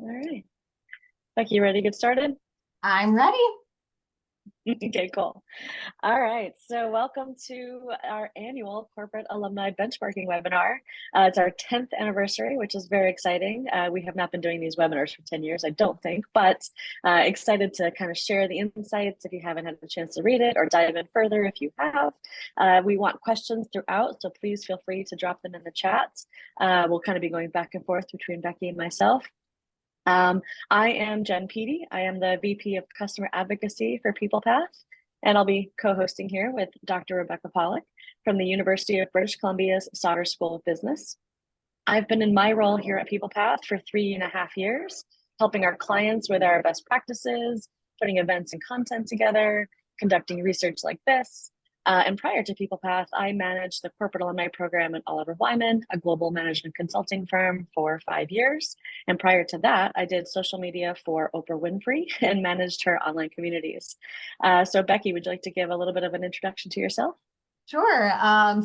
All right. Becky, you ready to get started? I'm ready. Okay, cool. All right. So welcome to our annual Corporate Alumni Benchmarking webinar. It's our 10th anniversary, which is very exciting. We have not been doing these webinars for 10 years, I don't think, but excited to kind of share the insights if you haven't had the chance to read it, or dive in further if you have. We want questions throughout, so please feel free to drop them in the chat. We'll kind of be going back and forth between Becky and myself. I am Jenn Pedde. I am the VP of Customer Advocacy for PeoplePath, and I'll be co-hosting here with Dr. Rebecca Paluch from the University of British Columbia's Sauder School of Business. I've been in my role here at PeoplePath for 3.5 years, helping our clients with our best practices, putting events and content together, conducting research like this. And prior to PeoplePath, I managed the corporate alumni program at Oliver Wyman, a global management consulting firm, for 5 years. And prior to that, I did social media for Oprah Winfrey and managed her online communities. So Becky, would you like to give a little bit of an introduction to yourself? Sure.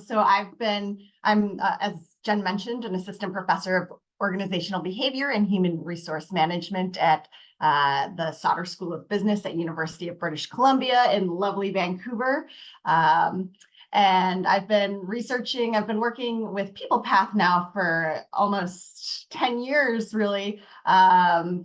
So I'm, as Jenn mentioned, an assistant professor of organizational behavior and human resource management at the Sauder School of Business at University of British Columbia in lovely Vancouver. And I've been working with PeoplePath now for almost 10 years, really,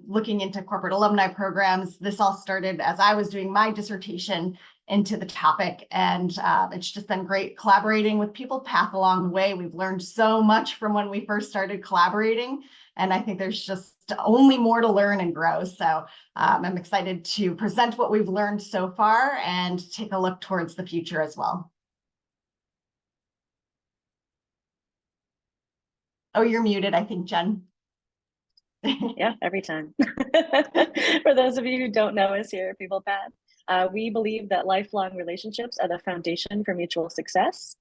looking into corporate alumni programs. This all started as I was doing my dissertation into the topic, and it's just been great collaborating with PeoplePath along the way. We've learned so much from when we first started collaborating, and I think there's just only more to learn and grow. So I'm excited to present what we've learned so far and take a look towards the future as well. Oh, you're muted, I think, Jenn. Yeah, every time. For those of you who don't know us here at PeoplePath, we believe that lifelong relationships are the foundation for mutual success.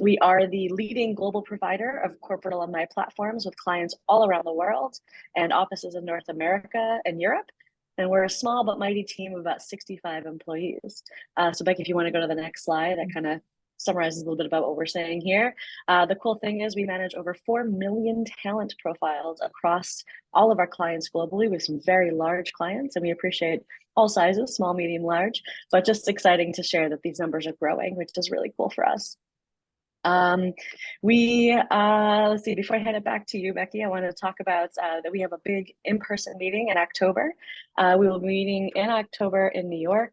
We are the leading global provider of corporate alumni platforms with clients all around the world and offices in North America and Europe. And we're a small but mighty team of about 65 employees. So Becky, if you want to go to the next slide, that kind of summarizes a little bit about what we're saying here. The cool thing is we manage over 4 million talent profiles across all of our clients globally with some very large clients, and we appreciate all sizes, small, medium, large, but just exciting to share that these numbers are growing, which is really cool for us. Let's see, before I hand it back to you, Becky, I want to talk about that we have a big in-person meeting in October. We will be meeting in October in New York,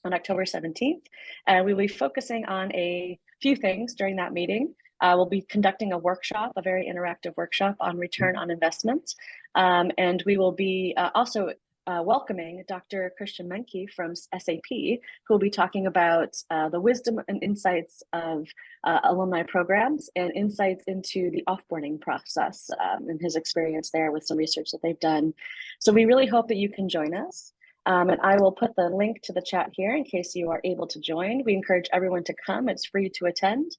on October 17th. And we will be focusing on a few things during that meeting. We'll be conducting a workshop, a very interactive workshop on return on investment. And we will be also welcoming Dr. Christian Menke from SAP, who will be talking about the wisdom and insights of alumni programs and insights into the offboarding process and his experience there with some research that they've done. So we really hope that you can join us. And I will put the link to the chat here in case you are able to join. We encourage everyone to come. It's free to attend.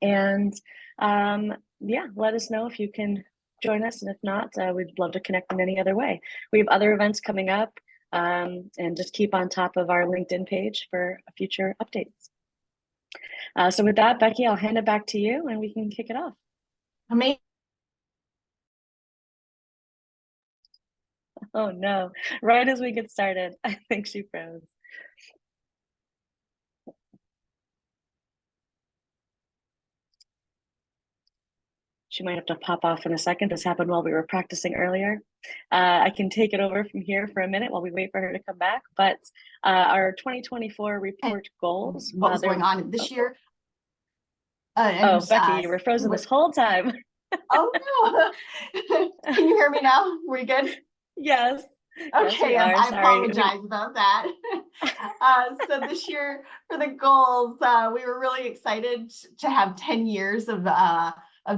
And yeah, let us know if you can join us. And if not, we'd love to connect in any other way. We have other events coming up, and just keep on top of our LinkedIn page for future updates. So with that, Becky, I'll hand it back to you and we can kick it off. Amazing. Oh no, right as we get started, I think she froze. She might have to pop off in a second. This happened while we were practicing earlier. I can take it over from here for a minute while we wait for her to come back. But our 2024 report goals. What was going on this year? Becky, you were frozen this whole time. Oh no! Can you hear me now? We're good? Yes. Okay, yes, I apologize about that. So this year for the goals, we were really excited to have 10 years of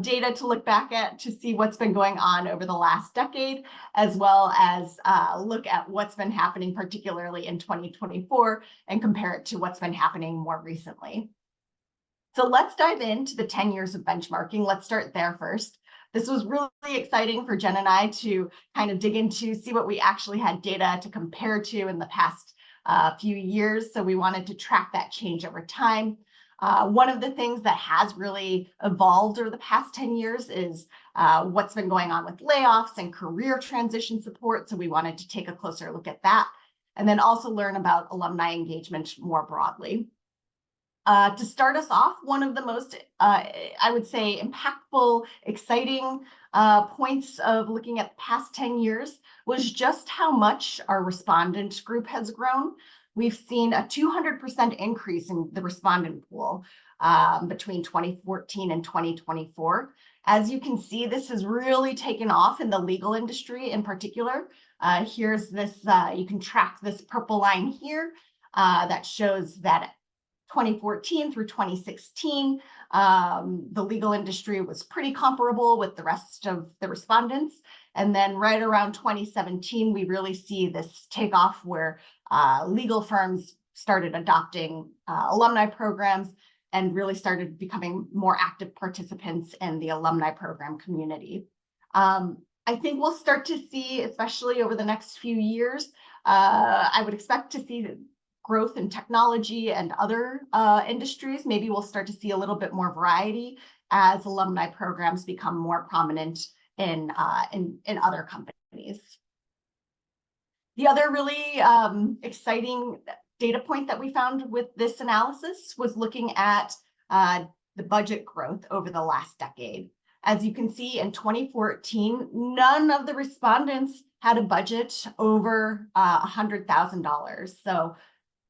data to look back at to see what's been going on over the last decade, as well as look at what's been happening, particularly in 2024, and compare it to what's been happening more recently. So let's dive into the 10 years of benchmarking. Let's start there first. This was really exciting for Jenn and I to kind of dig into, see what we actually had data to compare to in the past few years. So we wanted to track that change over time. One of the things that has really evolved over the past 10 years is what's been going on with layoffs and career transition support. So we wanted to take a closer look at that, and then also learn about alumni engagement more broadly. To start us off, one of the most, I would say, impactful, exciting points of looking at the past 10 years was just how much our respondent group has grown. We've seen a 200% increase in the respondent pool between 2014 and 2024. As you can see, this has really taken off in the legal industry in particular. Here's this, you can track this purple line here that shows that 2014 through 2016, the legal industry was pretty comparable with the rest of the respondents. And then right around 2017, we really see this takeoff where legal firms started adopting alumni programs and really started becoming more active participants in the alumni program community. I think we'll start to see, especially over the next few years, I would expect to see growth in technology and other industries. Maybe we'll start to see a little bit more variety as alumni programs become more prominent in other companies. The other really exciting data point that we found with this analysis was looking at the budget growth over the last decade. As you can see, in 2014, none of the respondents had a budget over $100,000. So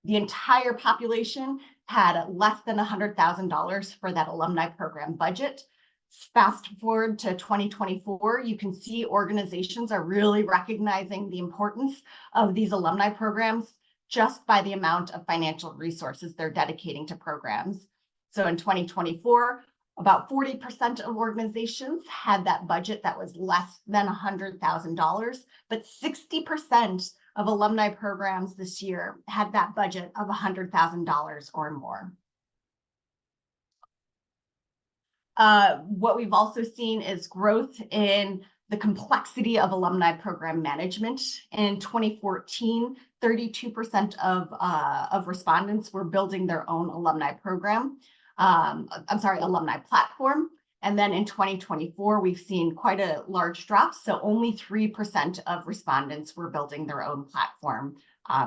the entire population had less than $100,000 for that alumni program budget. Fast forward to 2024, you can see organizations are really recognizing the importance of these alumni programs just by the amount of financial resources they're dedicating to programs. So in 2024, about 40% of organizations had that budget that was less than $100,000, but 60% of alumni programs this year had that budget of $100,000 or more. What we've also seen is growth in the complexity of alumni program management. In 2014, 32% of respondents were building their own alumni program. Alumni platform. And then in 2024, we've seen quite a large drop. So only 3% of respondents were building their own platform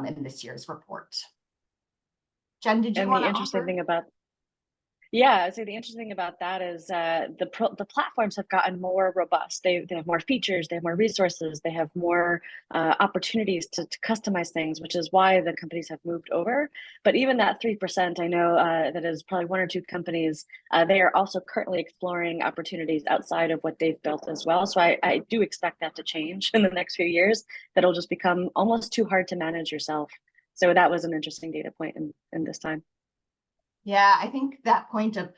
in this year's report. Jen, did you want to interesting offer? thing about Yeah, so the interesting thing about that is the platforms have gotten more robust. They have more features, they have more resources, they have more opportunities to customize things, which is why the companies have moved over. But even that 3%, I know that is probably one or two companies, they are also currently exploring opportunities outside of what they've built as well. So I do expect that to change in the next few years, that it'll just become almost too hard to manage yourself. So that was an interesting data point in this time. Yeah, I think that point of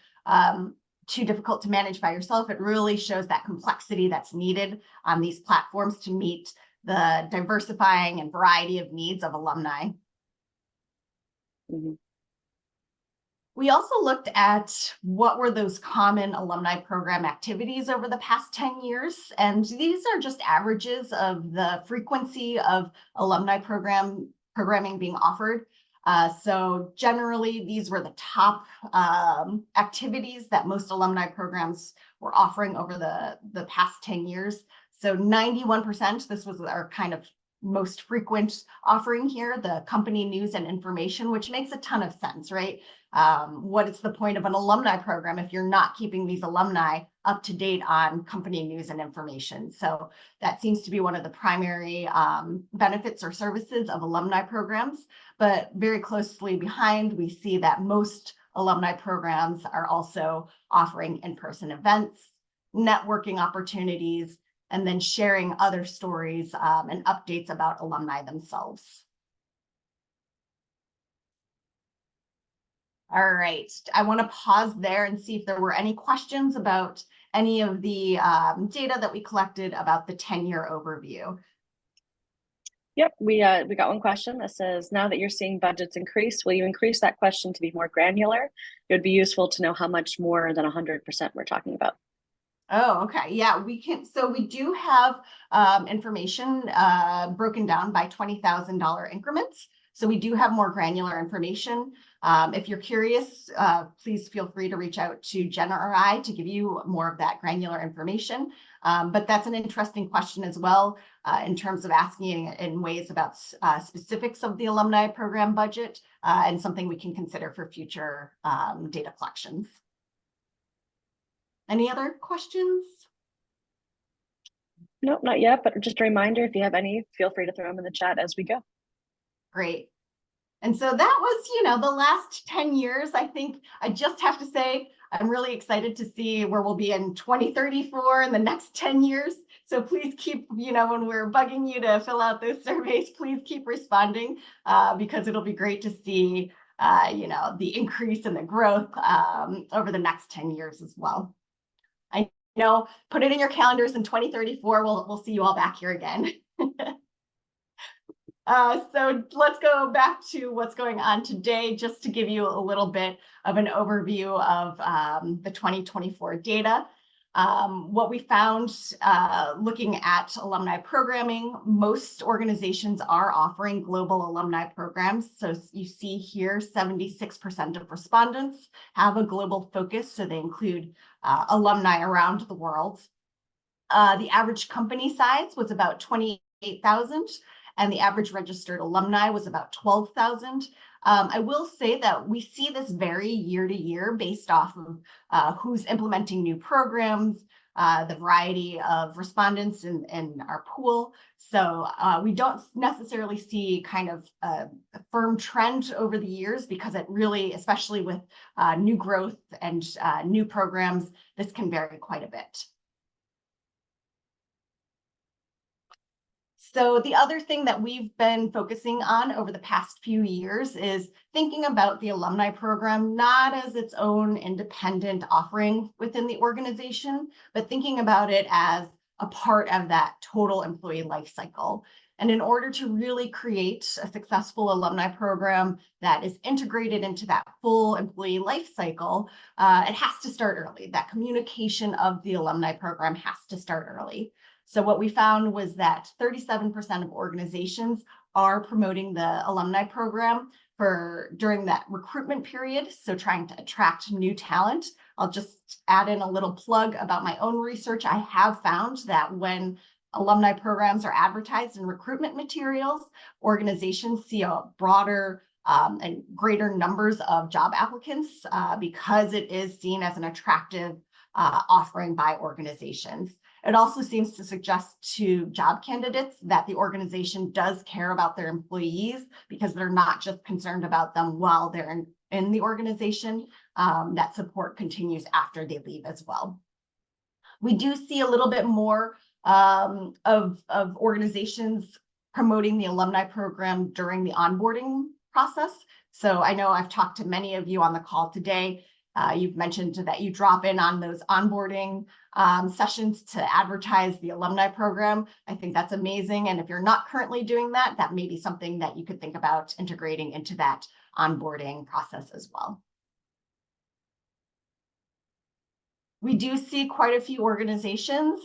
too difficult to manage by yourself, it really shows that complexity that's needed on these platforms to meet the diversifying and variety of needs of alumni. Mm-hmm. We also looked at what were those common alumni program activities over the past 10 years. And these are just averages of the frequency of alumni programming being offered. So generally, these were the top activities that most alumni programs were offering over the past 10 years. So 91%, this was our kind of most frequent offering here, the company news and information, which makes a ton of sense, right? What is the point of an alumni program if you're not keeping these alumni up to date on company news and information? So that seems to be one of the primary benefits or services of alumni programs. But very closely behind, we see that most alumni programs are also offering in-person events, networking opportunities, and then sharing other stories and updates about alumni themselves. All right, I want to pause there and see if there were any questions about any of the data that we collected about the 10-year overview. Yep, we got one question that says, now that you're seeing budgets increase, will you increase that question to be more granular? It would be useful to know how much more than 100% we're talking about. Oh, okay. Yeah, we can. So we do have information broken down by $20,000 increments. So we do have more granular information. If you're curious, please feel free to reach out to Jenna or I to give you more of that granular information. But that's an interesting question as well, in terms of asking in ways about specifics of the alumni program budget, and something we can consider for future data collections. Any other questions? Nope, not yet, but just a reminder, if you have any, feel free to throw them in the chat as we go. Great. And so that was, the last 10 years. I think I just have to say, I'm really excited to see where we'll be in 2034 in the next 10 years. So please keep, when we're bugging you to fill out those surveys, please keep responding, because it'll be great to see, the increase in the growth over the next 10 years as well. I know, put it in your calendars in 2034. We'll see you all back here again. So let's go back to what's going on today, just to give you a little bit of an overview of the 2024 data. What we found looking at alumni programming, most organizations are offering global alumni programs. So you see here, 76% of respondents have a global focus, so they include alumni around the world. The average company size was about 28,000. And the average registered alumni was about 12,000. I will say that we see this vary year to year based off of who's implementing new programs, the variety of respondents in our pool. So we don't necessarily see kind of a firm trend over the years, because it really, especially with new growth and new programs, this can vary quite a bit. So the other thing that we've been focusing on over the past few years is thinking about the alumni program, not as its own independent offering within the organization, but thinking about it as a part of that total employee life cycle. And in order to really create a successful alumni program that is integrated into that full employee life cycle, it has to start early. That communication of the alumni program has to start early. So what we found was that 37% of organizations are promoting the alumni program during that recruitment period, so trying to attract new talent. I'll just add in a little plug about my own research. I have found that when alumni programs are advertised in recruitment materials, organizations see a broader and greater numbers of job applicants because it is seen as an attractive offering by organizations. It also seems to suggest to job candidates that the organization does care about their employees, because they're not just concerned about them while they're in the organization. That support continues after they leave as well. We do see a little bit more of organizations promoting the alumni program during the onboarding process. So I know I've talked to many of you on the call today. You've mentioned that you drop in on those onboarding sessions to advertise the alumni program. I think that's amazing. And if you're not currently doing that, that may be something that you could think about integrating into that onboarding process as well. We do see quite a few organizations,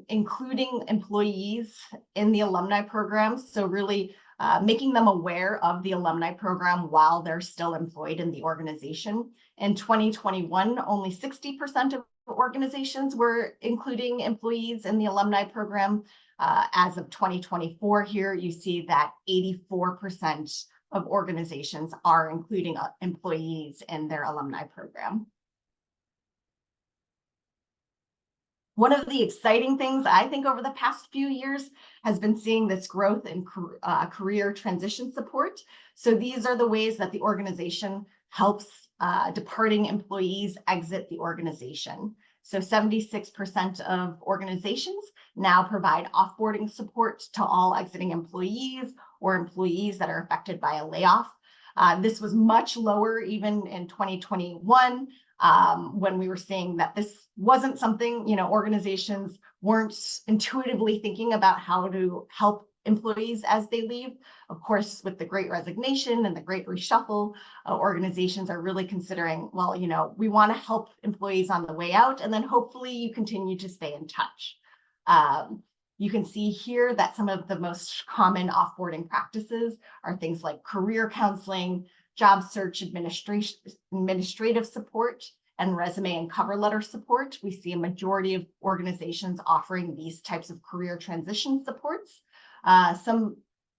including employees in the alumni programs. So really making them aware of the alumni program while they're still employed in the organization. In 2021, only 60% of organizations were including employees in the alumni program. As of 2024 here, you see that 84% of organizations are including employees in their alumni program. One of the exciting things I think over the past few years has been seeing this growth in career transition support. So these are the ways that the organization helps departing employees exit the organization. So 76% of organizations now provide offboarding support to all exiting employees or employees that are affected by a layoff. This was much lower even in 2021. When we were seeing that this wasn't something, organizations weren't intuitively thinking about how to help employees as they leave. Of course, with the Great Resignation and the Great Reshuffle, organizations are really considering, well, we want to help employees on the way out, and then hopefully you continue to stay in touch. You can see here that some of the most common offboarding practices are things like career counseling, job search administrative support, and resume and cover letter support. We see a majority of organizations offering these types of career transition supports.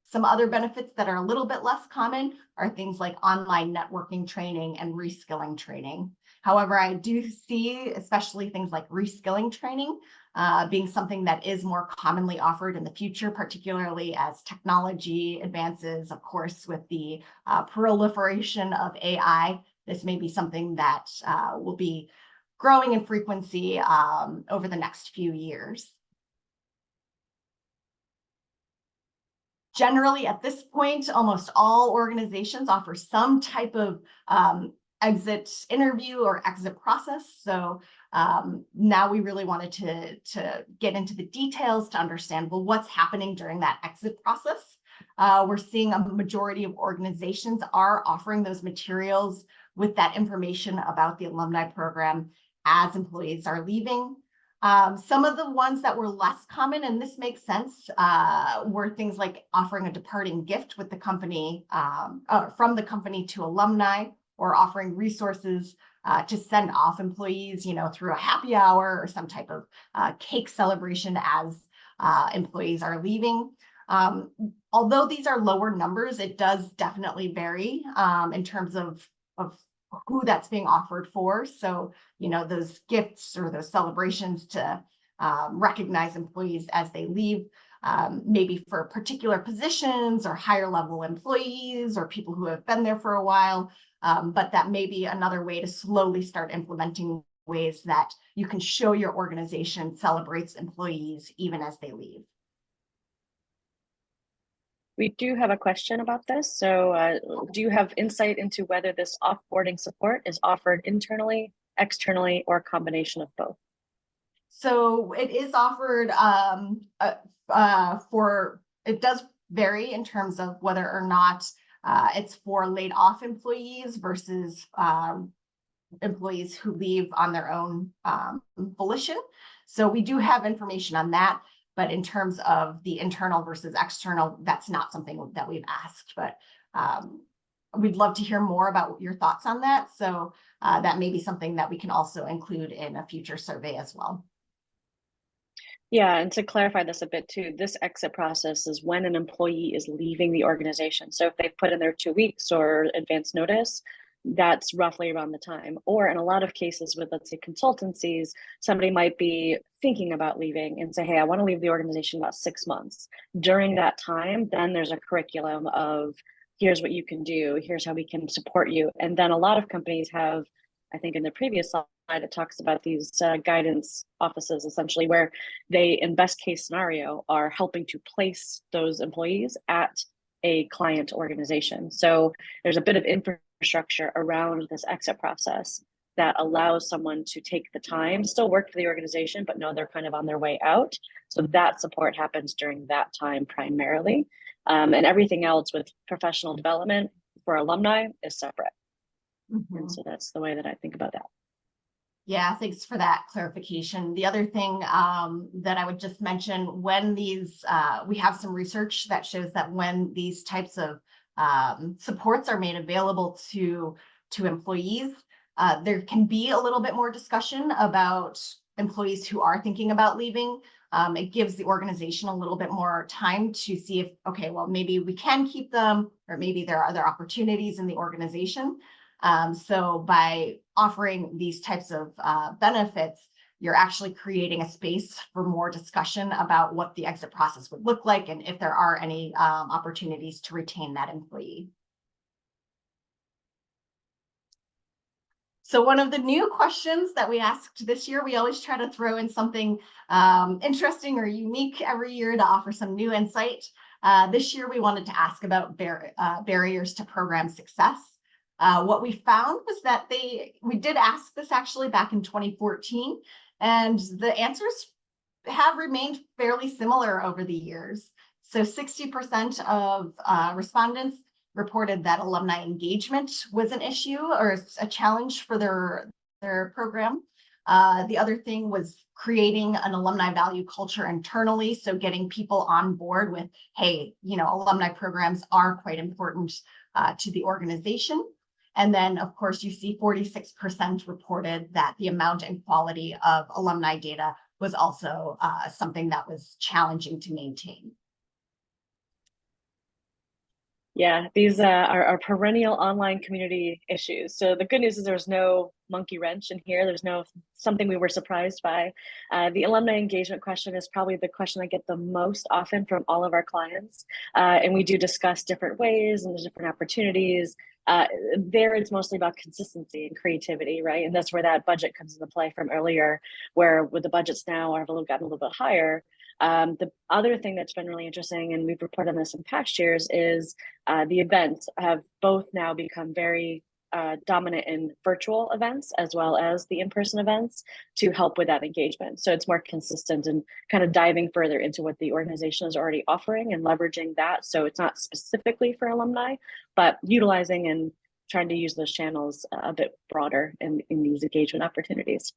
Some other benefits that are a little bit less common are things like online networking training and reskilling training. However, I do see, especially things like reskilling training, being something that is more commonly offered in the future, particularly as technology advances, of course, with the proliferation of AI. This may be something that will be growing in frequency over the next few years. Generally, at this point, almost all organizations offer some type of exit interview or exit process. So now we really wanted to get into the details to understand, well, what's happening during that exit process. We're seeing a majority of organizations are offering those materials with that information about the alumni program as employees are leaving. Some of the ones that were less common, and this makes sense, were things like offering a departing gift with the company, from the company to alumni, or offering resources to send off employees, through a happy hour or some type of cake celebration as employees are leaving. Although these are lower numbers, it does definitely vary in terms of who that's being offered for. So, those gifts or those celebrations to recognize employees as they leave, maybe for particular positions or higher level employees or people who have been there for a while. But that may be another way to slowly start implementing ways that you can show your organization celebrates employees even as they leave. We do have a question about this. So do you have insight into whether this offboarding support is offered internally, externally, or a combination of both? So it is offered it does vary in terms of whether or not it's for laid off employees versus employees who leave on their own volition. So we do have information on that. But in terms of the internal versus external, that's not something that we've asked. But we'd love to hear more about your thoughts on that. So that may be something that we can also include in a future survey as well. Yeah, and to clarify this a bit too, this exit process is when an employee is leaving the organization. So if they've put in their 2 weeks or advance notice, that's roughly around the time. Or in a lot of cases with, let's say, consultancies, somebody might be thinking about leaving and say, hey, I want to leave the organization about 6 months. During that time, then there's a curriculum of here's what you can do, here's how we can support you. And then a lot of companies have, I think in the previous slide, it talks about these guidance offices, essentially, where they, in best case scenario, are helping to place those employees at a client organization. So there's a bit of infrastructure around this exit process that allows someone to take the time, still work for the organization, but know they're kind of on their way out. So that support happens during that time primarily. And everything else with professional development for alumni is separate. Mm-hmm. And so that's the way that I think about that. Yeah, thanks for that clarification. The other thing that I would just mention, when these, we have some research that shows that when these types of supports are made available to employees, there can be a little bit more discussion about employees who are thinking about leaving. It gives the organization a little bit more time to see if, okay, well, maybe we can keep them, or maybe there are other opportunities in the organization. So by offering these types of benefits, you're actually creating a space for more discussion about what the exit process would look like and if there are any opportunities to retain that employee. So one of the new questions that we asked this year, we always try to throw in something interesting or unique every year to offer some new insight. This year, we wanted to ask about barriers to program success. What we found was that we did ask this actually back in 2014, and the answers have remained fairly similar over the years. So 60% of respondents reported that alumni engagement was an issue or a challenge for their program. The other thing was creating an alumni value culture internally. So getting people on board with, hey, alumni programs are quite important to the organization. And then, of course, you see 46% reported that the amount and quality of alumni data was also something that was challenging to maintain. Yeah, these are perennial online community issues. So the good news is there's no monkey wrench in here. There's no something we were surprised by. The alumni engagement question is probably the question I get the most often from all of our clients. And we do discuss different ways and the different opportunities. There it's mostly about consistency and creativity, right? And that's where that budget comes into play from earlier, where with the budgets now are gotten a little bit higher. The other thing that's been really interesting, and we've reported on this in past years, is the events have both now become very dominant in virtual events as well as the in-person events to help with that engagement. So it's more consistent and kind of diving further into what the organization is already offering and leveraging that. So it's not specifically for alumni, but utilizing and trying to use those channels a bit broader in these engagement opportunities.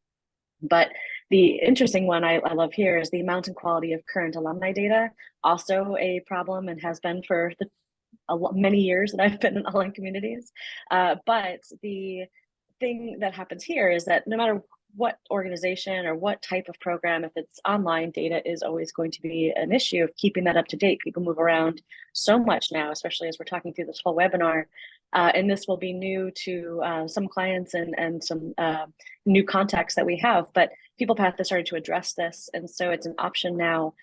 But the interesting one I love here is the amount and quality of current alumni data, also a problem and has been for many years that I've been in online communities. But the thing that happens here is that no matter what organization or what type of program, if it's online, data is always going to be an issue of keeping that up to date. People move around so much now, especially as we're talking through this whole webinar. And this will be new to some clients and some new contacts that we have, but PeoplePath has started to address this. And so it's an option now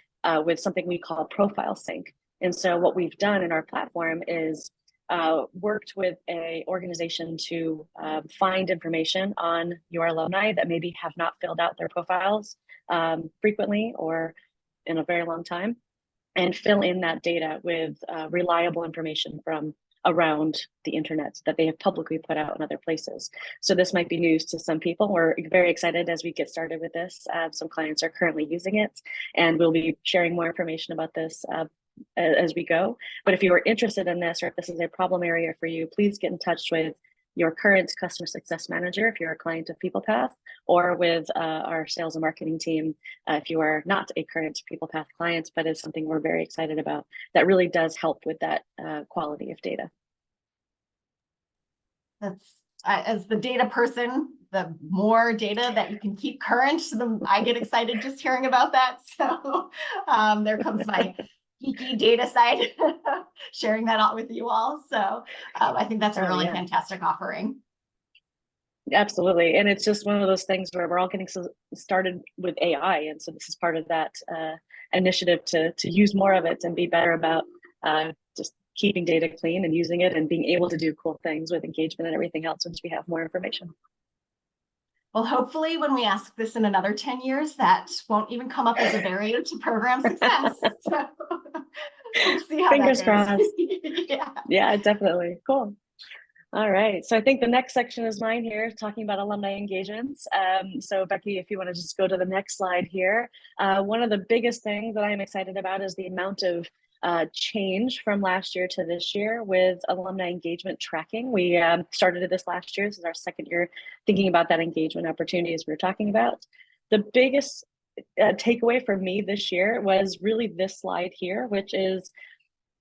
with something we call profile sync. And so what we've done in our platform is worked with an organization to find information on your alumni that maybe have not filled out their profiles frequently or in a very long time, and fill in that data with reliable information from around the internet that they have publicly put out in other places. So this might be news to some people. We're very excited as we get started with this. Some clients are currently using it, and we'll be sharing more information about this as we go. But if you are interested in this, or if this is a problem area for you, please get in touch with your current customer success manager if you're a client of PeoplePath, or with our sales and marketing team if you are not a current PeoplePath client, but is something we're very excited about that really does help with that quality of data. That's as the data person, the more data that you can keep current, I get excited just hearing about that. So there comes my geeky data side, sharing that out with you all. So I think that's a really fantastic offering. Absolutely. And it's just one of those things where we're all getting started with AI. And so this is part of that initiative to use more of it and be better about just keeping data clean and using it and being able to do cool things with engagement and everything else once we have more information. Well, hopefully when we ask this in another 10 years, that won't even come up as a barrier to program success. So we'll see how Fingers that goes. crossed. Yeah, definitely. Cool. All right. So I think the next section is mine here, talking about alumni engagements. So Becky, if you want to just go to the next slide here. One of the biggest things that I am excited about is the amount of change from last year to this year with alumni engagement tracking. We started this last year. This is our second year thinking about that engagement opportunities we were talking about. The biggest takeaway for me this year was really this slide here, which is,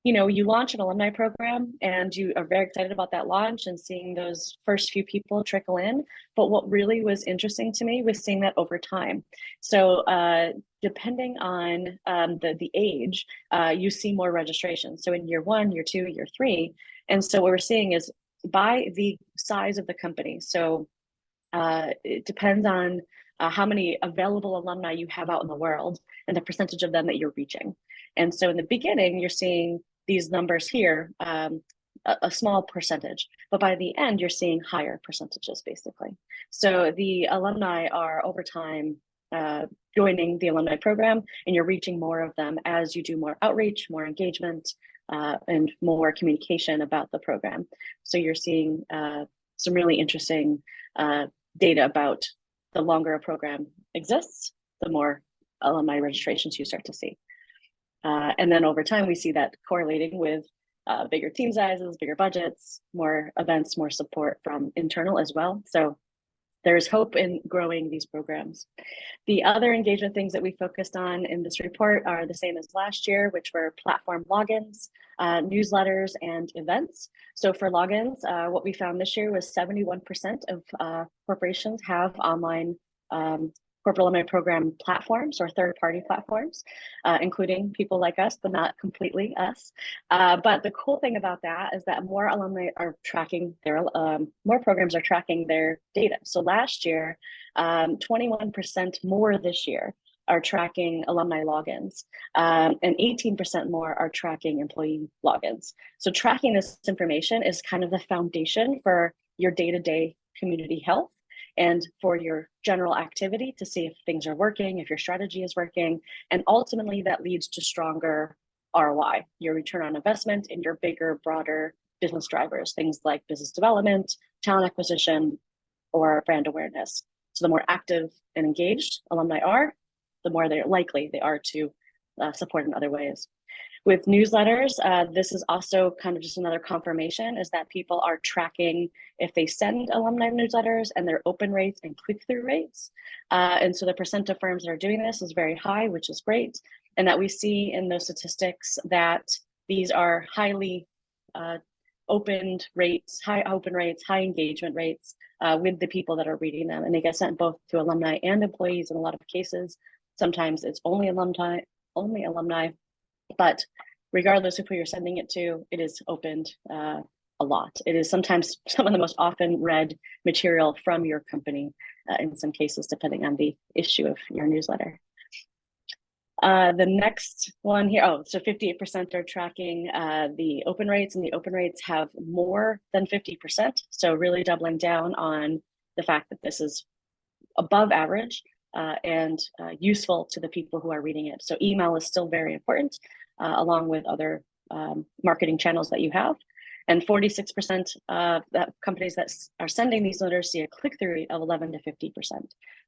you know, you launch an alumni program and you are very excited about that launch and seeing those first few people trickle in. But what really was interesting to me was seeing that over time. So depending on the age, you see more registration. So in year 1, year 2, year 3. And so what we're seeing is by the size of the company. So it depends on how many available alumni you have out in the world and the percentage of them that you're reaching. And so in the beginning, you're seeing these numbers here, a small percentage, but by the end, you're seeing higher percentages, basically. So the alumni are over time joining the alumni program, and you're reaching more of them as you do more outreach, more engagement, and more communication about the program. So you're seeing some really interesting data about the longer a program exists, the more alumni registrations you start to see. And then over time, we see that correlating with bigger team sizes, bigger budgets, more events, more support from internal as well. So there's hope in growing these programs. The other engagement things that we focused on in this report are the same as last year, which were platform logins, newsletters, and events. So for logins, what we found this year was 71% of corporations have online corporate alumni program platforms or third-party platforms, including people like us, but not completely us. But the cool thing about that is that more alumni are tracking their, more programs are tracking their data. So last year, 21% more this year are tracking alumni logins, and 18% more are tracking employee logins. So tracking this information is kind of the foundation for your day-to-day community health and for your general activity to see if things are working, if your strategy is working, and ultimately that leads to stronger ROI, your return on investment in your bigger, broader business drivers, things like business development, talent acquisition, or brand awareness. So the more active and engaged alumni are, the more they're likely they are to support in other ways. With newsletters, this is also kind of just another confirmation is that people are tracking if they send alumni newsletters and their open rates and click-through rates. And so the percent of firms that are doing this is very high, which is great. And that we see in those statistics that these are highly opened rates, high open rates, high engagement rates with the people that are reading them. And they get sent both to alumni and employees in a lot of cases. Sometimes it's only alumni, but regardless of who you're sending it to, it is opened a lot. It is sometimes some of the most often read material from your company, in some cases, depending on the issue of your newsletter. The next one here, so 58% are tracking the open rates, and the open rates have more than 50%. So really doubling down on the fact that this is above average and useful to the people who are reading it. So email is still very important, along with other marketing channels that you have. And 46% of companies that are sending these letters see a click-through rate of 11 to 50%.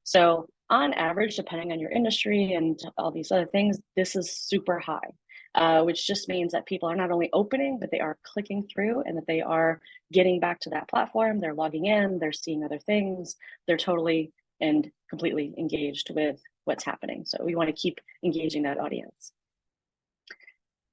So on average, depending on your industry and all these other things, this is super high, which just means that people are not only opening, but they are clicking through and that they are getting back to that platform. They're logging in, they're seeing other things. They're totally and completely engaged with what's happening. So we want to keep engaging that audience. I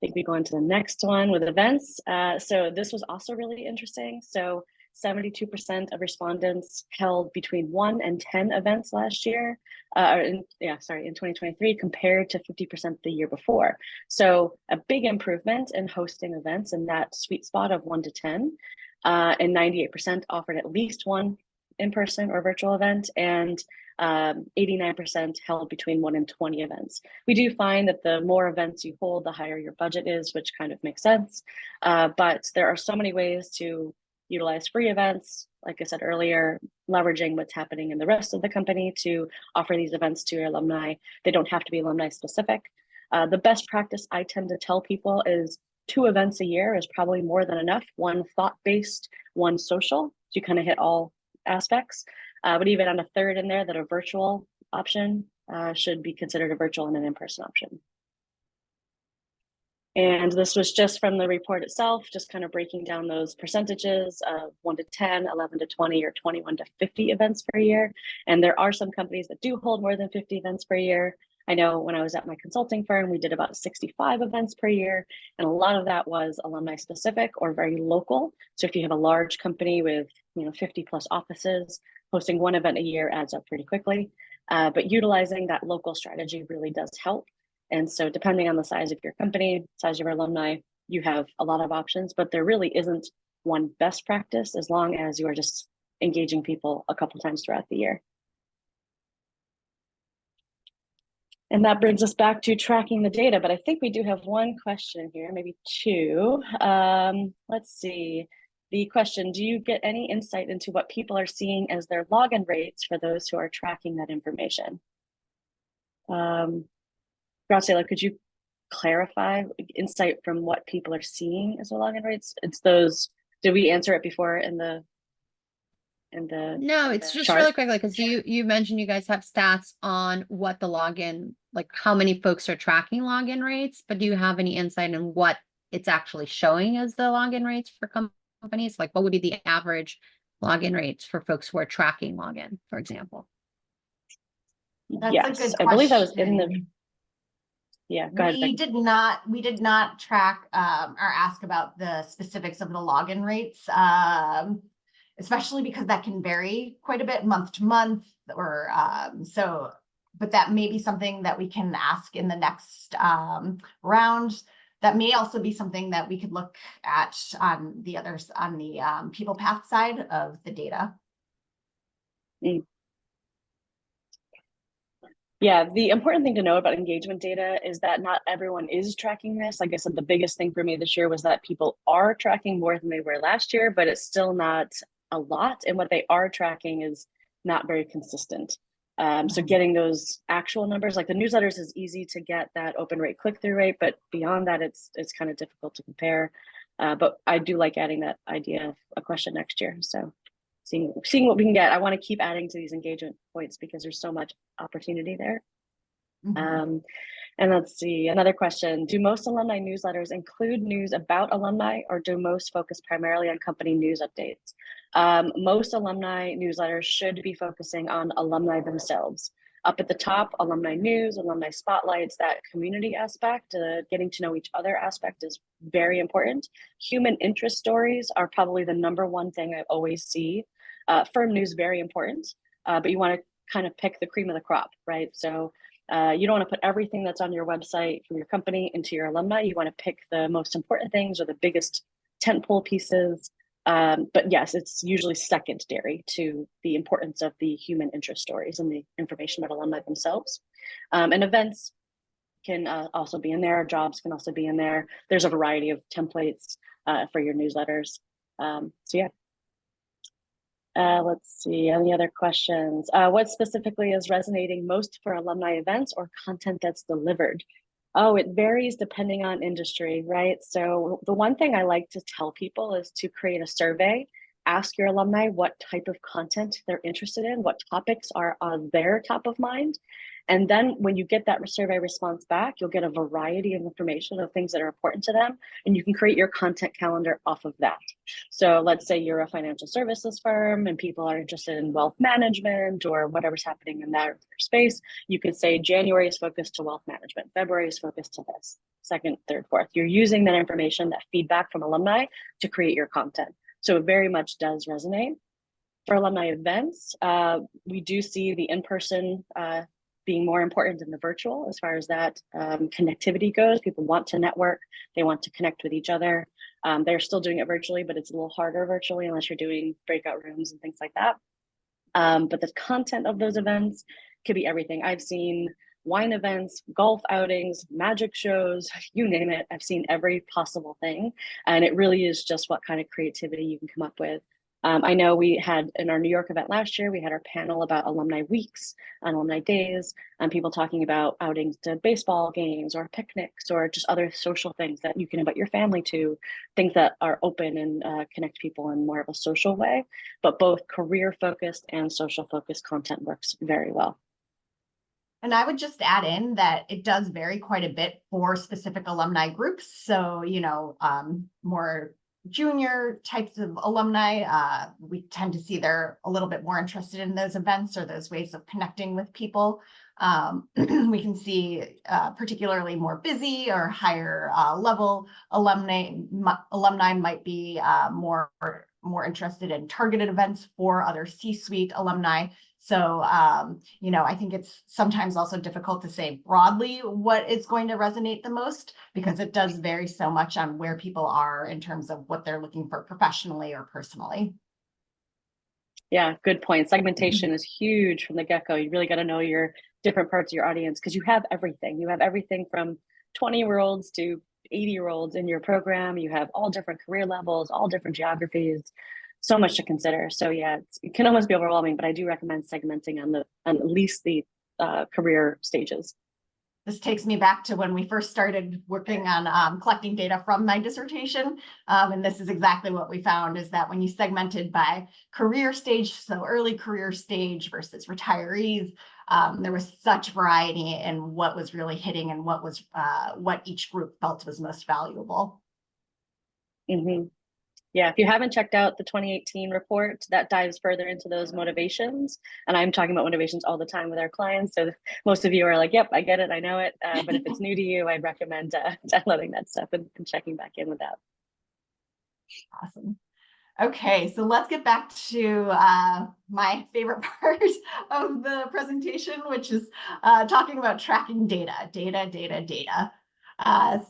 think we go into the next one with events. So this was also really interesting. So 72% of respondents held between 1 and 10 events last year, in 2023, compared to 50% the year before. So a big improvement in hosting events in that sweet spot of 1 to 10, and 98% offered at least one in-person or virtual event, and 89% held between 1 and 20 events. We do find that the more events you hold, the higher your budget is, which kind of makes sense. But there are so many ways to utilize free events, like I said earlier, leveraging what's happening in the rest of the company to offer these events to your alumni. They don't have to be alumni specific. The best practice I tend to tell people is 2 events a year is probably more than enough. 1 thought-based, 1 social, so you kind of hit all aspects. But even on a third in there, that a virtual option should be considered a virtual and an in-person option. And this was just from the report itself, just kind of breaking down those percentages of 1 to 10, 11 to 20, or 21 to 50 events per year. And there are some companies that do hold more than 50 events per year. I know when I was at my consulting firm, we did about 65 events per year. And a lot of that was alumni specific or very local. So if you have a large company with 50 plus offices, hosting 1 event a year adds up pretty quickly. But utilizing that local strategy really does help. And so depending on the size of your company, size of your alumni, you have a lot of options, but there really isn't one best practice as long as you are just engaging people a couple times throughout the year. And that brings us back to tracking the data, but I think we do have one question here, maybe 2. Let's see. The question, do you get any insight into what people are seeing as their login rates for those who are tracking that information? Graciela, could you clarify insight from what people are seeing as their login rates? It's those, did we answer it before in the No, it's just chart? really quickly, because you mentioned you guys have stats on what the login, like how many folks are tracking login rates, but do you have any insight on what it's actually showing as the login rates for companies? Like what would be the average login rates for folks who are tracking login, for example? That's a Yes, good I believe that was in the, question. yeah, go ahead, We Becky. did not track or ask about the specifics of the login rates, especially because that can vary quite a bit month to month, or so. But that may be something that we can ask in the next round. That may also be something that we could look at on the others, on the people path side of the data. Mm. Yeah, the important thing to know about engagement data is that not everyone is tracking this. Like I said, the biggest thing for me this year was that people are tracking more than they were last year, but it's still not a lot. And what they are tracking is not very consistent. So getting those actual numbers, like the newsletters, is easy to get that open rate, click-through rate, but beyond that, it's kind of difficult to compare. But I do like adding that idea of a question next year. So seeing what we can get. I want to keep adding to these engagement points because there's so much opportunity there. And let's see, another question. Do most alumni newsletters include news about alumni, or do most focus primarily on company news updates? Most alumni newsletters should be focusing on alumni themselves. Up at the top, alumni news, alumni spotlights, that community aspect, getting to know each other aspect is very important. Human interest stories are probably the #1 thing I always see. Firm news, very important, but you want to kind of pick the cream of the crop, right? So you don't want to put everything that's on your website from your company into your alumni. You want to pick the most important things or the biggest tentpole pieces. But yes, it's usually secondary to the importance of the human interest stories and the information about alumni themselves. And events can also be in there. Jobs can also be in there. There's a variety of templates for your newsletters. So yeah. Let's see, any other questions? What specifically is resonating most for alumni events or content that's delivered? Oh, it varies depending on industry, right? So the one thing I like to tell people is to create a survey. Ask your alumni what type of content they're interested in, what topics are on their top of mind. And then when you get that survey response back, you'll get a variety of information of things that are important to them, and you can create your content calendar off of that. So let's say you're a financial services firm and people are interested in wealth management or whatever's happening in that space. You could say January is focused to wealth management, February is focused to this, second, third, fourth. You're using that information, that feedback from alumni, to create your content. So it very much does resonate. For alumni events, we do see the in-person being more important than the virtual as far as that connectivity goes. People want to network, they want to connect with each other. They're still doing it virtually, but it's a little harder virtually unless you're doing breakout rooms and things like that. But the content of those events could be everything. I've seen wine events, golf outings, magic shows, you name it. I've seen every possible thing. And it really is just what kind of creativity you can come up with. I know we had in our New York event last year, we had our panel about alumni weeks and alumni days, and people talking about outings to baseball games or picnics or just other social things that you can invite your family to, things that are open and connect people in more of a social way. But both career focused and social focused content works very well. And I would just add in that it does vary quite a bit for specific alumni groups. So, more junior types of alumni, we tend to see they're a little bit more interested in those events or those ways of connecting with people. We can see particularly more busy or higher level alumni might be more interested in targeted events for other C-suite alumni. So, I think it's sometimes also difficult to say broadly what is going to resonate the most, because it does vary so much on where people are in terms of what they're looking for professionally or personally. Yeah, good point. Segmentation is huge from the get-go. You really got to know your different parts of your audience because you have everything. You have everything from 20-year-olds to 80-year-olds in your program. You have all different career levels, all different geographies. So much to consider. So yeah, it can almost be overwhelming, but I do recommend segmenting on at least the career stages. This takes me back to when we first started working on collecting data from my dissertation. And this is exactly what we found, is that when you segmented by career stage, so early career stage versus retirees, there was such variety in what was really hitting and what each group felt was most valuable. Mm-hmm. Yeah, if you haven't checked out the 2018 report, that dives further into those motivations. And I'm talking about motivations all the time with our clients. So most of you are like, yep, I get it, I know it. But if it's new to you, I'd recommend downloading that stuff and checking back in with that. Awesome. Okay, so let's get back to my favorite part of the presentation, which is talking about tracking data.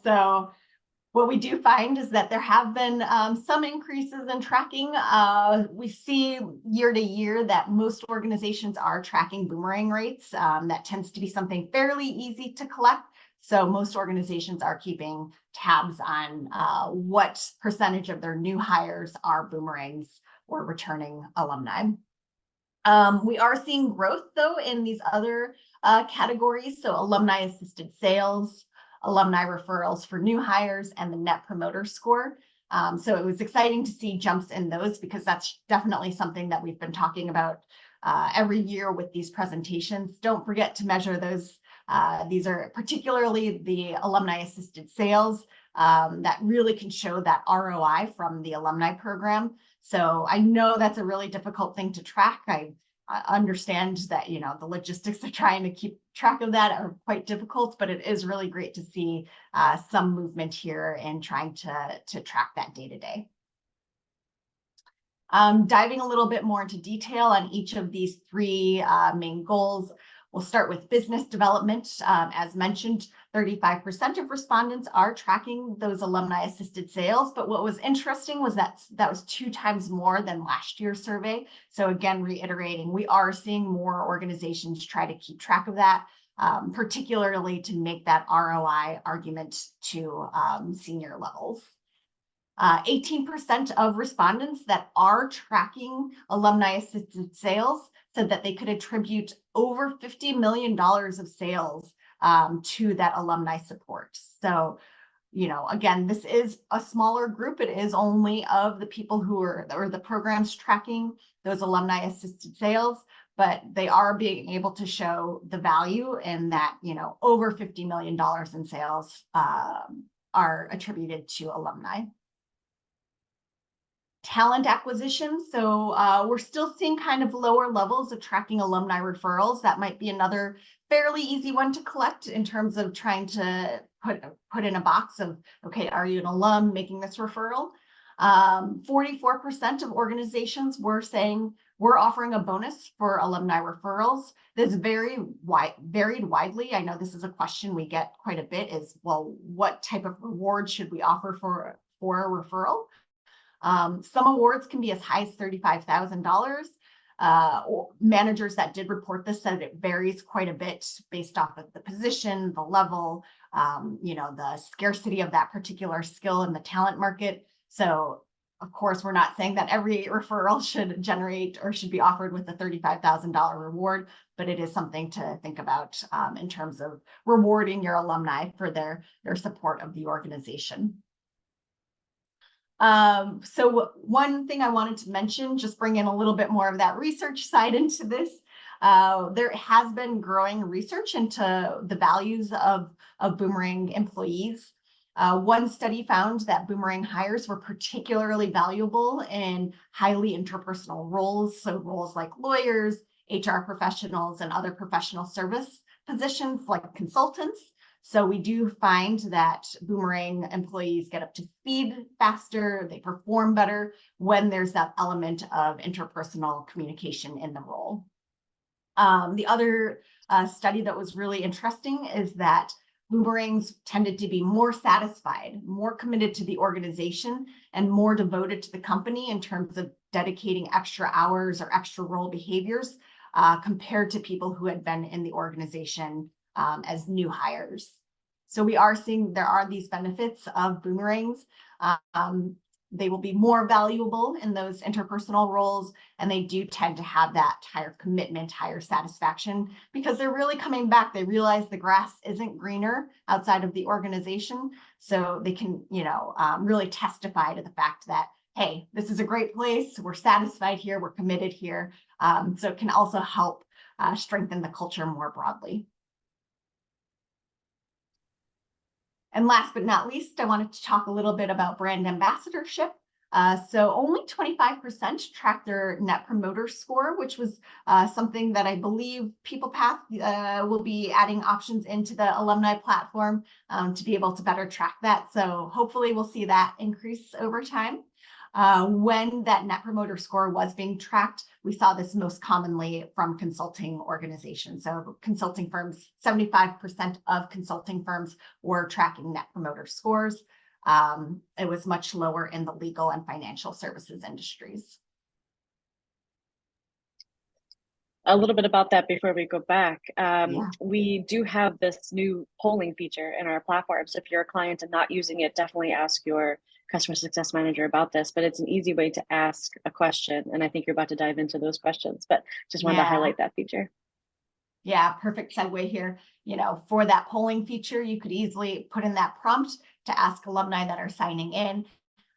So what we do find is that there have been some increases in tracking. We see year to year that most organizations are tracking boomerang rates. That tends to be something fairly easy to collect. So most organizations are keeping tabs on what percentage of their new hires are boomerangs or returning alumni. We are seeing growth, though, in these other categories. So alumni assisted sales, alumni referrals for new hires, and the net promoter score. So it was exciting to see jumps in those, because that's definitely something that we've been talking about every year with these presentations. Don't forget to measure those. These are particularly the alumni assisted sales that really can show that ROI from the alumni program. So I know that's a really difficult thing to track. I understand that, you know, the logistics of trying to keep track of that are quite difficult, but it is really great to see some movement here in trying to track that day to day. Diving a little bit more into detail on each of these three main goals. We'll start with business development. As mentioned, 35% of respondents are tracking those alumni assisted sales. But what was interesting was that was 2 times more than last year's survey. So again, reiterating, we are seeing more organizations try to keep track of that, particularly to make that ROI argument to senior levels. 18% of respondents that are tracking alumni assisted sales said that they could attribute over $50 million of sales to that alumni support. So, you know, again, this is a smaller group. It is only of the people who are, or the programs tracking those alumni assisted sales, but they are being able to show the value in that, you know, over $50 million in sales are attributed to alumni. Talent acquisition. So we're still seeing kind of lower levels of tracking alumni referrals. That might be another fairly easy one to collect in terms of trying to put in a box of, okay, are you an alum making this referral? 44% of organizations were saying we're offering a bonus for alumni referrals. This varied widely. I know this is a question we get quite a bit is, well, what type of reward should we offer for a referral? Some awards can be as high as $35,000. Managers that did report this said it varies quite a bit based off of the position, the level, you know, the scarcity of that particular skill in the talent market. So, of course, we're not saying that every referral should generate or should be offered with a $35,000 reward, but it is something to think about in terms of rewarding your alumni for their support of the organization. So one thing I wanted to mention, just bring in a little bit more of that research side into this. There has been growing research into the values of boomerang employees. One study found that boomerang hires were particularly valuable in highly interpersonal roles. So roles like lawyers, HR professionals, and other professional service positions like consultants. So we do find that boomerang employees get up to speed faster, they perform better when there's that element of interpersonal communication in the role. The other study that was really interesting is that boomerangs tended to be more satisfied, more committed to the organization, and more devoted to the company in terms of dedicating extra hours or extra role behaviors compared to people who had been in the organization as new hires. So we are seeing there are these benefits of boomerangs. They will be more valuable in those interpersonal roles, and they do tend to have that higher commitment, higher satisfaction, because they're really coming back. They realize the grass isn't greener outside of the organization, so they can, you know, really testify to the fact that, hey, this is a great place. We're satisfied here. We're committed here. So it can also help strengthen the culture more broadly. And last but not least, I wanted to talk a little bit about brand ambassadorship. So only 25% tracked their Net Promoter Score, which was something that I believe PeoplePath will be adding options into the alumni platform to be able to better track that. So hopefully we'll see that increase over time. When that Net Promoter Score was being tracked, we saw this most commonly from consulting organizations. So consulting firms, 75% of consulting firms were tracking Net Promoter Scores. It was much lower in the legal and financial services industries. A little bit about that before we go back. Yeah. We do have this new polling feature in our platform. So if you're a client and not using it, definitely ask your customer success manager about this, but it's an easy way to ask a question. And I think you're about to dive into those questions, but just wanted to highlight that feature. Yeah, perfect segue here. You know, for that polling feature, you could easily put in that prompt to ask alumni that are signing in,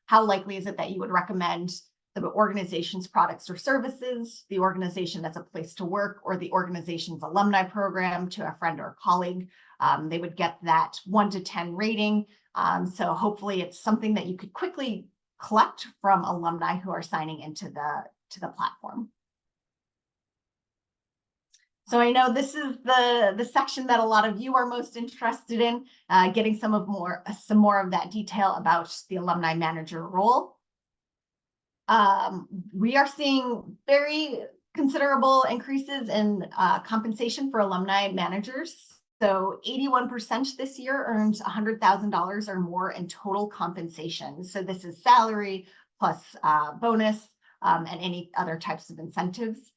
how likely is it that you would recommend the organization's products or services, the organization as a place to work, or the organization's alumni program to a friend or a colleague? They would get that 1 to 10 rating. So hopefully it's something that you could quickly collect from alumni who are signing into the platform. So I know this is the section that a lot of you are most interested in, getting some more of that detail about the alumni manager role. We are seeing very considerable increases in compensation for alumni managers. So 81% this year earned $100,000 or more in total compensation. So this is salary plus bonus and any other types of incentives.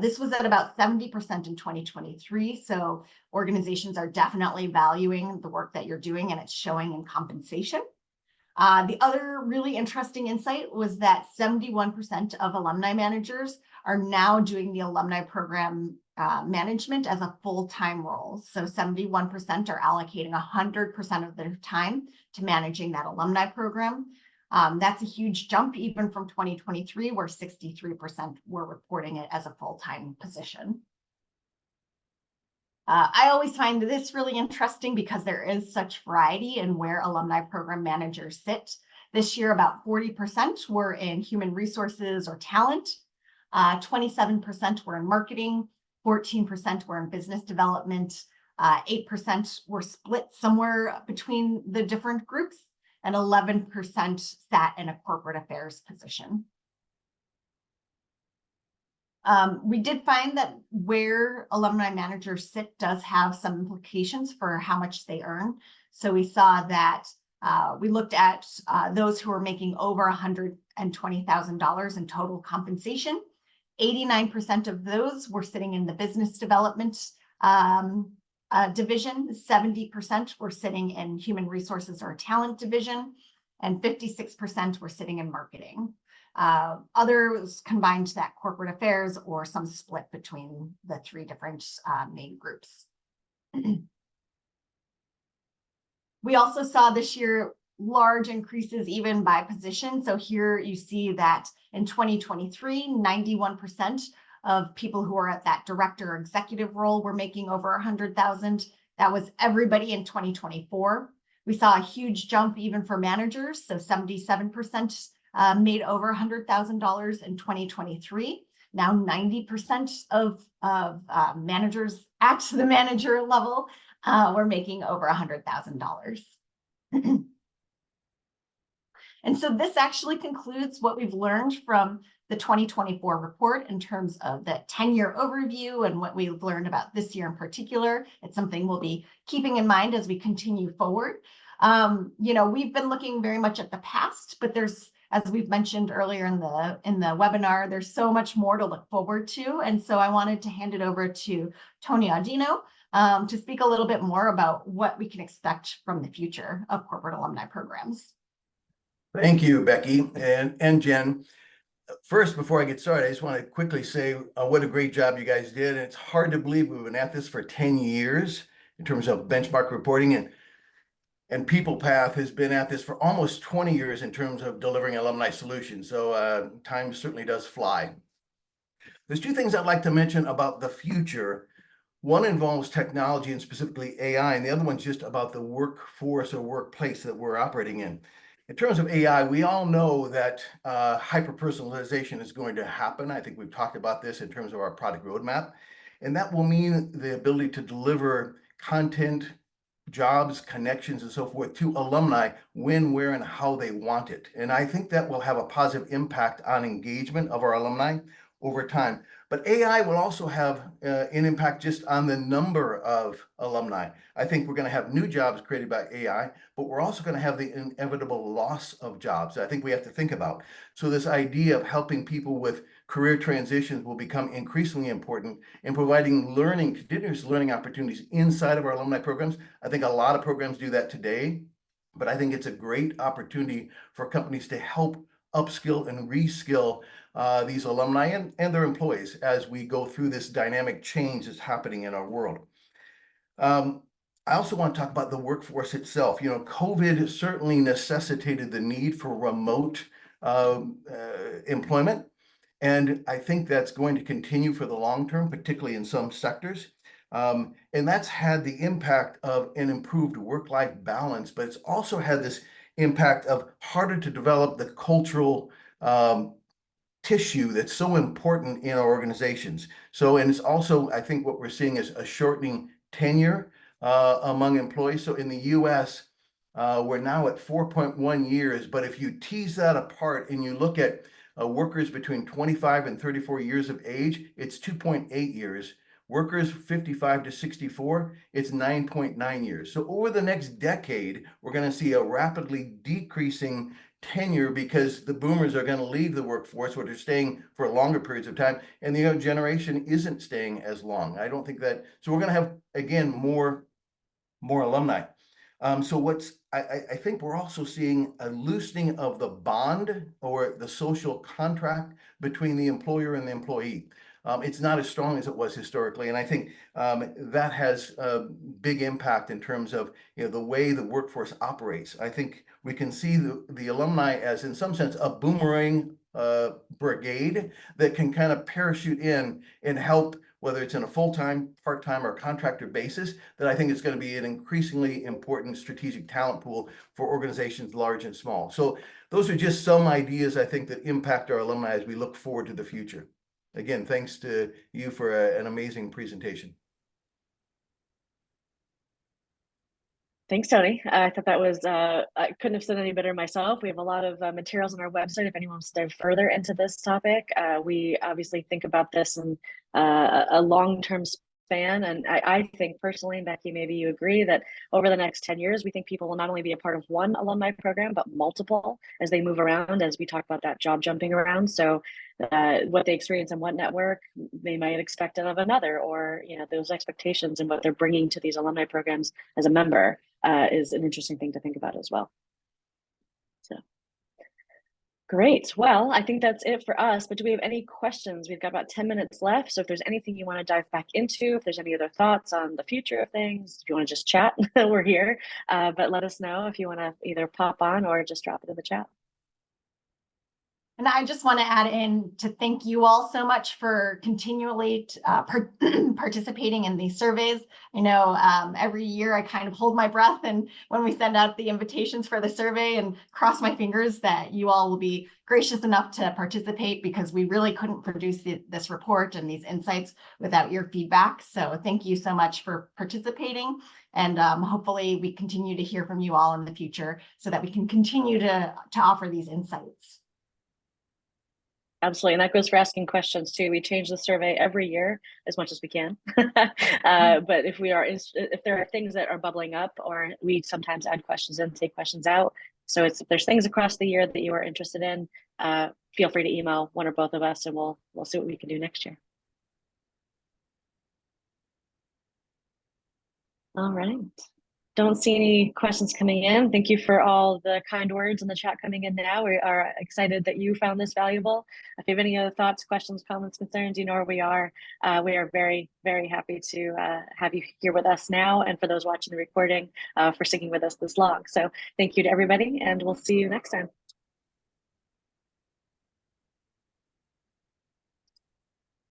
This was at about 70% in 2023. So organizations are definitely valuing the work that you're doing, and it's showing in compensation. The other really interesting insight was that 71% of alumni managers are now doing the alumni program management as a full-time role. So 71% are allocating 100% of their time to managing that alumni program. That's a huge jump even from 2023, where 63% were reporting it as a full-time position. I always find this really interesting because there is such variety in where alumni program managers sit. This year, about 40% were in human resources or talent, 27% were in marketing, 14% were in business development, 8% were split somewhere between the different groups, and 11% sat in a corporate affairs position. We did find that where alumni managers sit does have some implications for how much they earn. So we saw that we looked at those who are making over $120,000 in total compensation. 89% of those were sitting in the business development division, 70% were sitting in human resources or talent division, and 56% were sitting in marketing. Others combined that corporate affairs or some split between the three different main groups. We also saw this year large increases even by position. So here you see that in 2023, 91% of people who are at that director or executive role were making over 100,000. That was everybody in 2024. We saw a huge jump even for managers. So 77% made over $100,000 in 2023. Now 90% of managers at the manager level were making over $100,000. And so this actually concludes what we've learned from the 2024 report in terms of the 10-year overview and what we've learned about this year in particular. It's something we'll be keeping in mind as we continue forward. You know, we've been looking very much at the past, but there's, as we've mentioned earlier in the webinar, there's so much more to look forward to. And so I wanted to hand it over to Tony Audino to speak a little bit more about what we can expect from the future of corporate alumni programs. Thank you, Becky and Jen. First, before I get started, I just want to quickly say what a great job you guys did. And it's hard to believe we've been at this for 10 years in terms of benchmark reporting, and PeoplePath has been at this for almost 20 years in terms of delivering alumni solutions. So time certainly does fly. There's two things I'd like to mention about the future. One involves technology and specifically AI, and the other one's just about the workforce or workplace that we're operating in. In terms of AI, we all know that hyper-personalization is going to happen. I think we've talked about this in terms of our product roadmap, and that will mean the ability to deliver content, jobs, connections, and so forth to alumni when, where, and how they want it. And I think that will have a positive impact on engagement of our alumni over time. But AI will also have an impact just on the number of alumni. I think we're going to have new jobs created by AI, but we're also going to have the inevitable loss of jobs that I think we have to think about. So this idea of helping people with career transitions will become increasingly important in providing learning, continuous learning opportunities inside of our alumni programs. I think a lot of programs do that today, but I think it's a great opportunity for companies to help upskill and reskill these alumni and their employees as we go through this dynamic change that's happening in our world. I also want to talk about the workforce itself. You know, COVID certainly necessitated the need for remote employment. And I think that's going to continue for the long term, particularly in some sectors. And that's had the impact of an improved work-life balance, but it's also had this impact of harder to develop the cultural tissue that's so important in our organizations. So, and it's also, I think what we're seeing is a shortening tenure among employees. So in the US, we're now at 4.1 years, but if you tease that apart and you look at workers between 25 and 34 years of age, it's 2.8 years. Workers 55 to 64, it's 9.9 years. So over the next decade, we're going to see a rapidly decreasing tenure because the boomers are going to leave the workforce, or they're staying for longer periods of time, and the young generation isn't staying as long. I don't think that, so we're going to have, again, more alumni. So what's, I think we're also seeing a loosening of the bond or the social contract between the employer and the employee. It's not as strong as it was historically, and I think that has a big impact in terms of, you know, the way the workforce operates. I think we can see the alumni as, in some sense, a boomerang brigade that can kind of parachute in and help, whether it's in a full-time, part-time, or contractor basis, that I think is going to be an increasingly important strategic talent pool for organizations large and small. So those are just some ideas, I think, that impact our alumni as we look forward to the future. Again, thanks to you for an amazing presentation. Thanks, Tony. I thought that was, I couldn't have said any better myself. We have a lot of materials on our website if anyone wants to dive further into this topic. We obviously think about this in a long-term span. And I think personally, and Becky, maybe you agree that over the next 10 years, we think people will not only be a part of one alumni program, but multiple as they move around, as we talk about that job jumping around. So what they experience in one network, they might expect it of another, or, you know, those expectations and what they're bringing to these alumni programs as a member is an interesting thing to think about as well. So great. Well, I think that's it for us, but do we have any questions? We've got about 10 minutes left. So if there's anything you want to dive back into, if there's any other thoughts on the future of things, if you want to just chat, we're here. But let us know if you want to either pop on or just drop it in the chat. And I just want to add in to thank you all so much for continually participating in these surveys. I know every year I kind of hold my breath, and when we send out the invitations for the survey, and cross my fingers that you all will be gracious enough to participate, because we really couldn't produce this report and these insights without your feedback. So thank you so much for participating. And hopefully we continue to hear from you all in the future so that we can continue to offer these insights. Absolutely, and that goes for asking questions too. We change the survey every year as much as we can. But if there are things that are bubbling up, or we sometimes add questions in, take questions out. So if there's things across the year that you are interested in, feel free to email one or both of us, and we'll see what we can do next year. All right. Don't see any questions coming in. Thank you for all the kind words in the chat coming in now. We are excited that you found this valuable. If you have any other thoughts, questions, comments, concerns, you know where we are. We are very, very happy to have you here with us now, and for those watching the recording, for sticking with us this long. So thank you to everybody, and we'll see you next time.